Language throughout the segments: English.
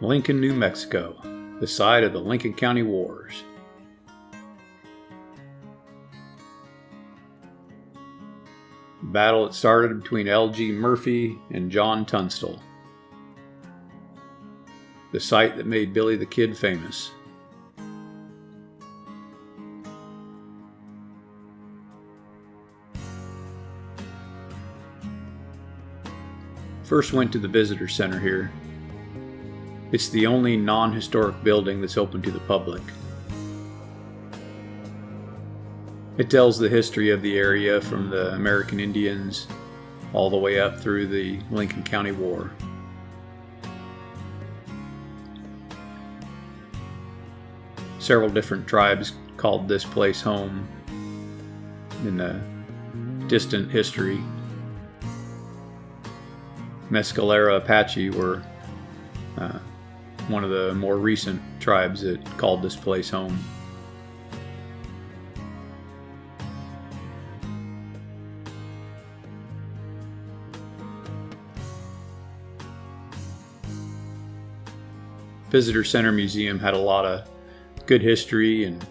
Lincoln, New Mexico, the site of the Lincoln County Wars. The battle that started between L.G. Murphy and John Tunstall. The site that made Billy the Kid famous. First went to the visitor center here. It's the only non-historic building that's open to the public. It tells the history of the area from the American Indians all the way up through the Lincoln County War. Several different tribes called this place home in the distant history. Mescalero Apache were one of the more recent tribes that called this place home. Visitor Center Museum had a lot of good history and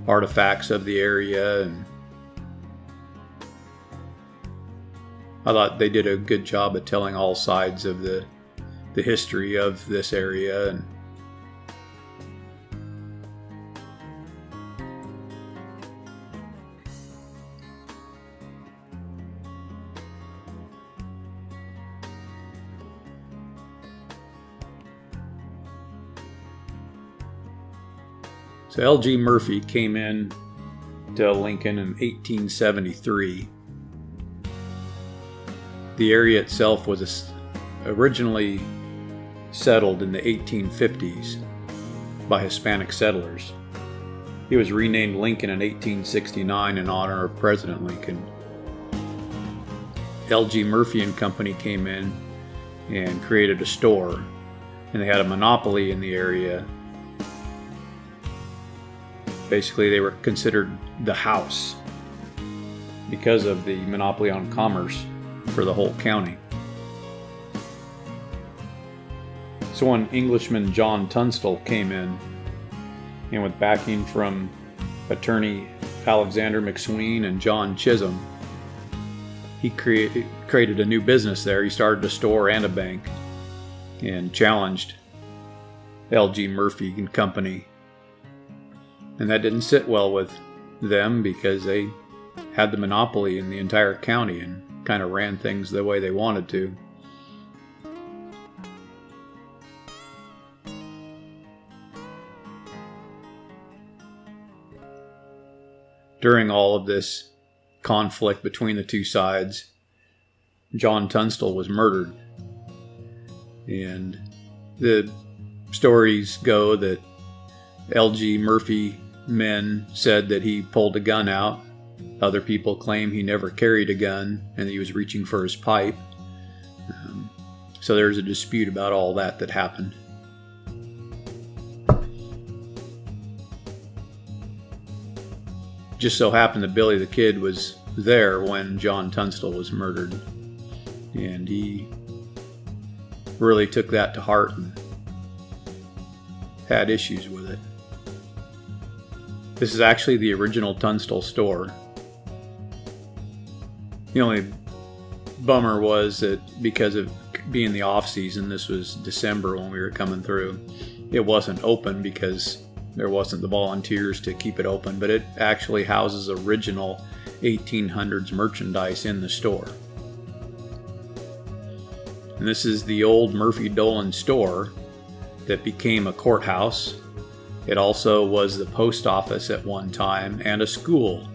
artifacts of the area, and I thought they did a good job of telling all sides of the history of this area. And so L.G. Murphy came in to Lincoln in 1873. The area itself was originally settled in the 1850s by Hispanic settlers. It was renamed Lincoln in 1869 in honor of President Lincoln. L.G. Murphy and Company came in and created a store, and they had a monopoly in the area. Basically, they were considered the house because of the monopoly on commerce for the whole county. So when Englishman John Tunstall came in, and with backing from attorney Alexander McSween and John Chisholm, he created a new business there. He started a store and a bank and challenged L.G. Murphy and Company. And that didn't sit well with them because they had the monopoly in the entire county and kind of ran things the way they wanted to. During all of this conflict between the two sides, John Tunstall was murdered. And the stories go that L.G. Murphy men said that he pulled a gun out. Other people claim he never carried a gun and that he was reaching for his pipe. So there's a dispute about all that happened. Just so happened that Billy the Kid was there when John Tunstall was murdered. And he really took that to heart and had issues with it. This is actually the original Tunstall Store. The only bummer was that because of being the off season, this was December when we were coming through, it wasn't open because there wasn't the volunteers to keep it open, but it actually houses original 1800s merchandise in the store. And this is the old Murphy Dolan store that became a courthouse. It also was the post office at one time and a school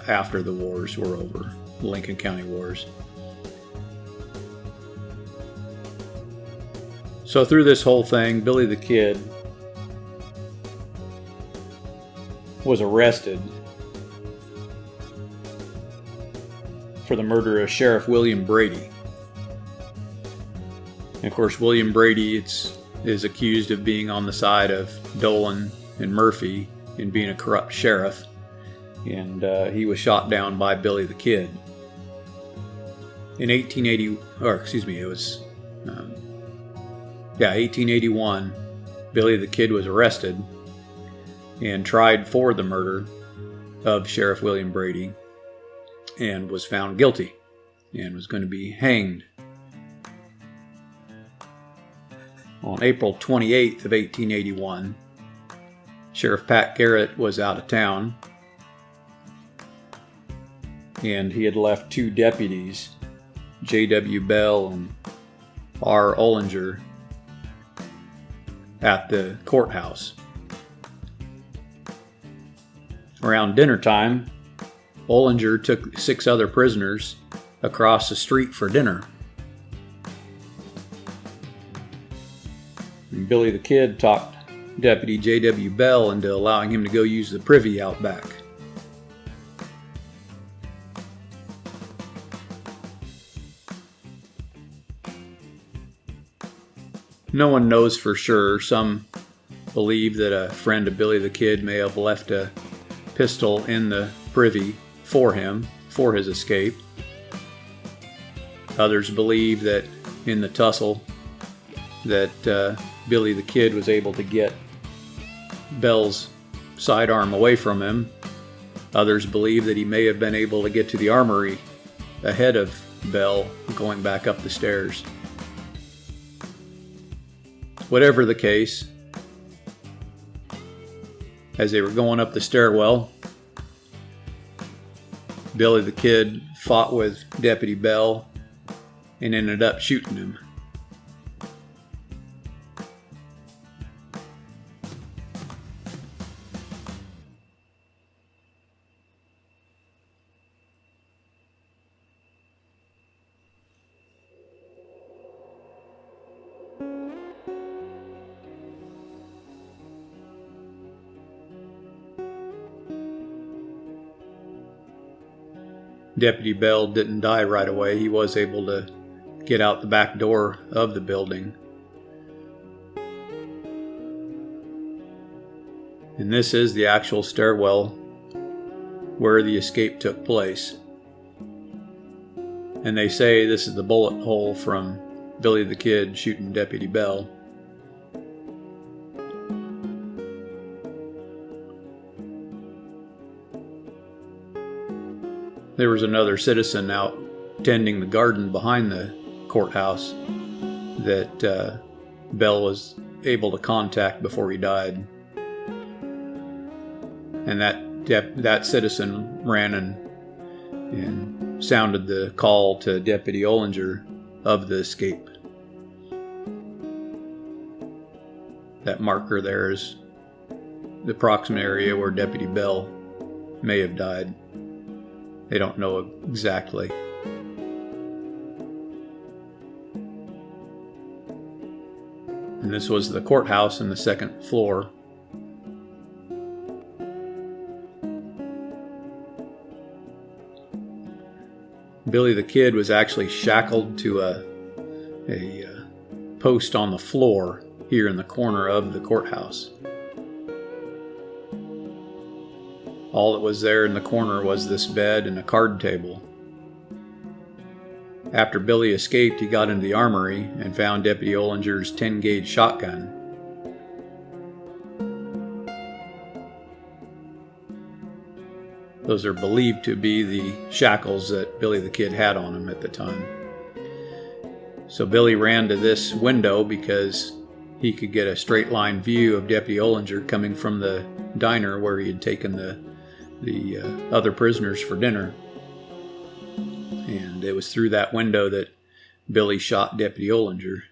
after the wars were over, the Lincoln County Wars. So through this whole thing, Billy the Kid was arrested for the murder of Sheriff William Brady. And of course, William Brady is accused of being on the side of Dolan and Murphy and being a corrupt sheriff. And he was shot down by Billy the Kid. In 1880, it was 1881, Billy the Kid was arrested and tried for the murder of Sheriff William Brady and was found guilty and was going to be hanged. On April 28th of 1881, Sheriff Pat Garrett was out of town, and he had left two deputies, J.W. Bell and R. Ollinger, at the courthouse. Around dinner time, Ollinger took 6 other prisoners across the street for dinner. And Billy the Kid talked Deputy J.W. Bell into allowing him to go use the privy out back. No one knows for sure. Some believe that a friend of Billy the Kid may have left a pistol in the privy for him, for his escape. Others believe that in the tussle that Billy the Kid was able to get Bell's sidearm away from him. Others believe that he may have been able to get to the armory ahead of Bell going back up the stairs. Whatever the case, as they were going up the stairwell, Billy the Kid fought with Deputy Bell and ended up shooting him. Deputy Bell didn't die right away. He was able to get out the back door of the building. And this is the actual stairwell where the escape took place. And they say this is the bullet hole from Billy the Kid shooting Deputy Bell. There was another citizen out tending the garden behind the courthouse that Bell was able to contact before he died. And that citizen ran and sounded the call to Deputy Ollinger of the escape. That marker there is the approximate area where Deputy Bell may have died. They don't know exactly. And this was the courthouse on the second floor. Billy the Kid was actually shackled to a post on the floor here in the corner of the courthouse. All that was there in the corner was this bed and a card table. After Billy escaped, he got into the armory and found Deputy Ollinger's 10-gauge shotgun. Those are believed to be the shackles that Billy the Kid had on him at the time. So Billy ran to this window because he could get a straight line view of Deputy Ollinger coming from the diner where he had taken the other prisoners for dinner. And it was through that window that Billy shot Deputy Ollinger.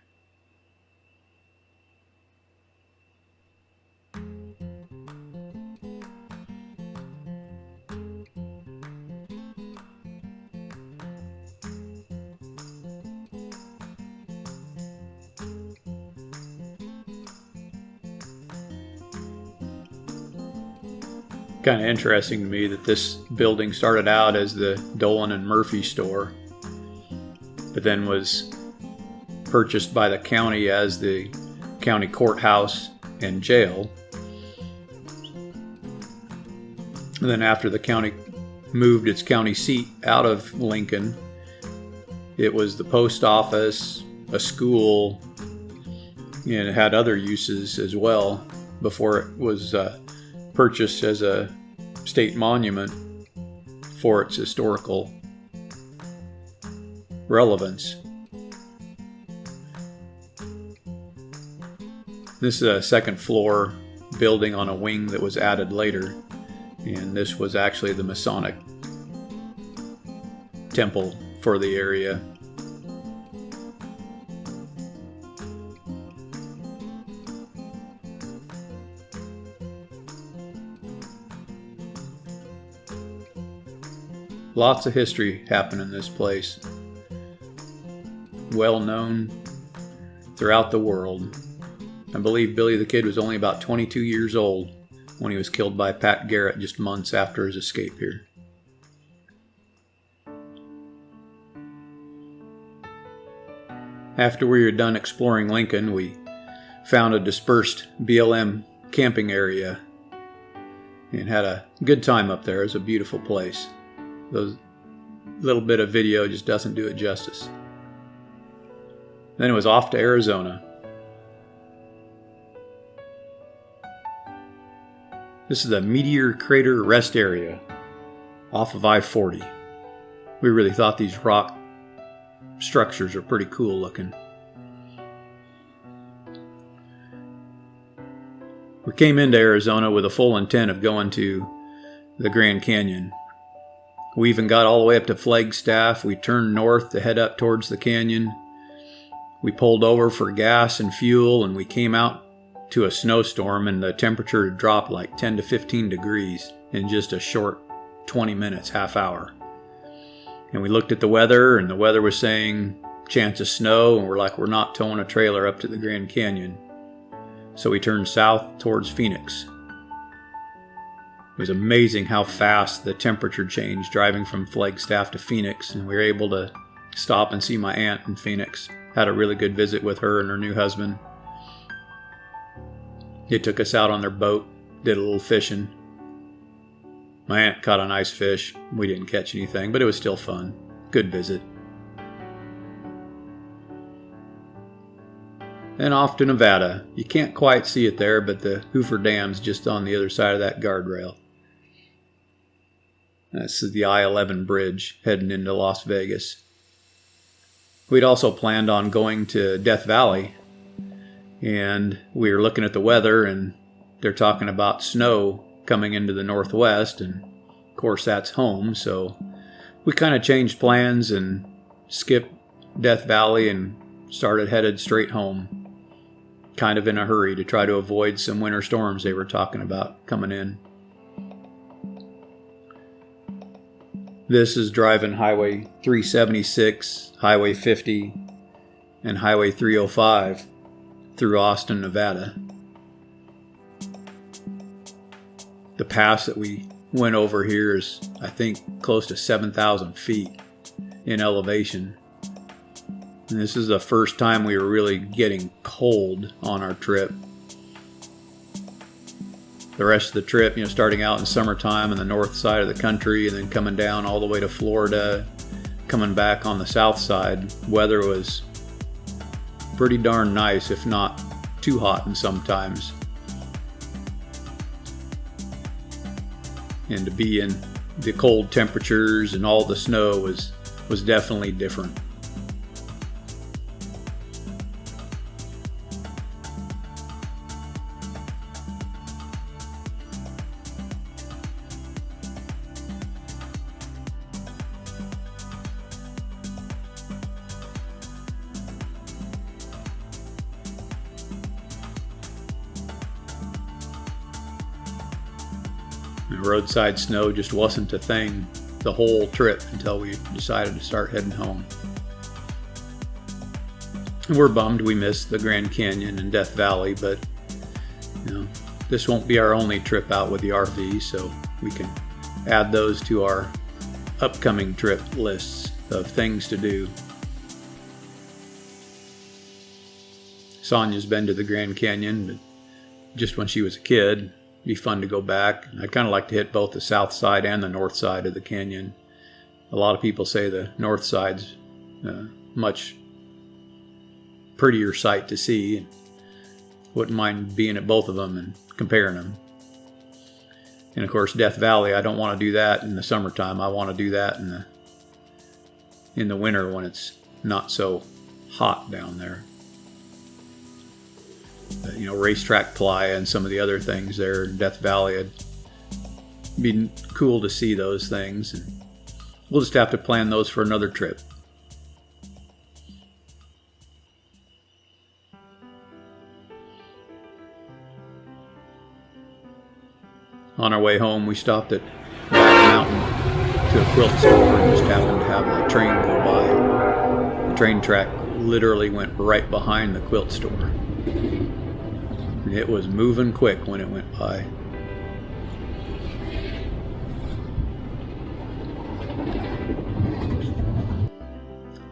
Kind of interesting to me that this building started out as the Dolan and Murphy store, but then was purchased by the county as the county courthouse and jail. And then after the county moved its county seat out of Lincoln, it was the post office, a school, And it had other uses as well before it was purchased as a state monument for its historical relevance. This is a second floor building on a wing that was added later, and this was actually the Masonic temple for the area. Lots of history happened in this place. Well known throughout the world. I believe Billy the Kid was only about 22 years old when he was killed by Pat Garrett just months after his escape here. After we were done exploring Lincoln, we found a dispersed BLM camping area and had a good time up there. It was a beautiful place. Those little bit of video just doesn't do it justice. Then it was off to Arizona. This is the Meteor Crater rest area off of I-40. We really thought these rock structures are pretty cool looking. We came into Arizona with a full intent of going to the Grand Canyon. We even got all the way up to Flagstaff. We turned north to head up towards the canyon. We pulled over for gas and fuel, and we came out to a snowstorm, and the temperature dropped like 10 to 15 degrees in just a short 20 minutes, half hour. And we looked at the weather, and the weather was saying chance of snow, and we're like, we're not towing a trailer up to the Grand Canyon. So we turned south towards Phoenix. It was amazing how fast the temperature changed driving from Flagstaff to Phoenix, and we were able to stop and see my aunt in Phoenix. Had a really good visit with her and her new husband. They took us out on their boat, did a little fishing. My aunt caught a nice fish. We didn't catch anything, but it was still fun. Good visit. Then off to Nevada. You can't quite see it there, but the Hoover Dam's just on the other side of that guardrail. This is the I-11 bridge heading into Las Vegas. We'd also planned on going to Death Valley, and we were looking at the weather, and they're talking about snow coming into the northwest, and of course that's home, so we kind of changed plans and skipped Death Valley and headed straight home, kind of in a hurry to try to avoid some winter storms they were talking about coming in. This is driving Highway 376, Highway 50, and Highway 305 through Austin, Nevada. The pass that we went over here is, I think, close to 7,000 feet in elevation. And this is the first time we were really getting cold on our trip. The rest of the trip, starting out in summertime on the north side of the country and then coming down all the way to Florida, coming back on the south side, weather was pretty darn nice, if not too hot in sometimes. And to be in the cold temperatures and all the snow was definitely different. Roadside snow just wasn't a thing the whole trip until we decided to start heading home. And we're bummed we missed the Grand Canyon and Death Valley, but this won't be our only trip out with the RV, so we can add those to our upcoming trip lists of things to do. Sonia's been to the Grand Canyon, but just when she was a kid. Be fun to go back. I'd kind of like to hit both the south side and the north side of the canyon. A lot of people say the north side's a much prettier sight to see. Wouldn't mind being at both of them and comparing them. And of course, Death Valley, I don't want to do that in the summertime. I want to do that in the winter when it's not so hot down there. But, Racetrack Playa and some of the other things there in Death Valley, it'd be cool to see those things. And we'll just have to plan those for another trip. On our way home, we stopped at Back Mountain to a quilt store and just happened to have a train go by. The train track literally went right behind the quilt store. It was moving quick when it went by.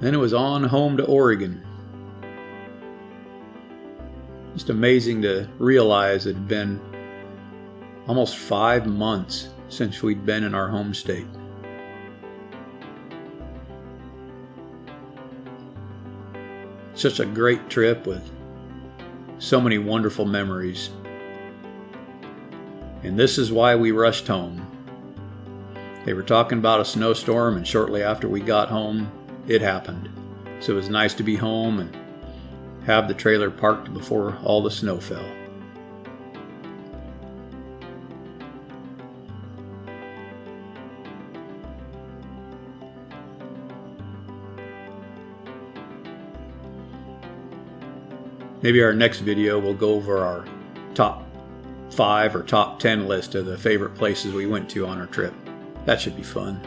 Then it was on home to Oregon. Just amazing to realize it had been almost 5 months since we'd been in our home state. Such a great trip with so many wonderful memories. And this is why we rushed home. They were talking about a snowstorm, and shortly after we got home, it happened. So it was nice to be home and have the trailer parked before all the snow fell. Maybe our next video will go over our top 5 or top 10 list of the favorite places we went to on our trip. That should be fun.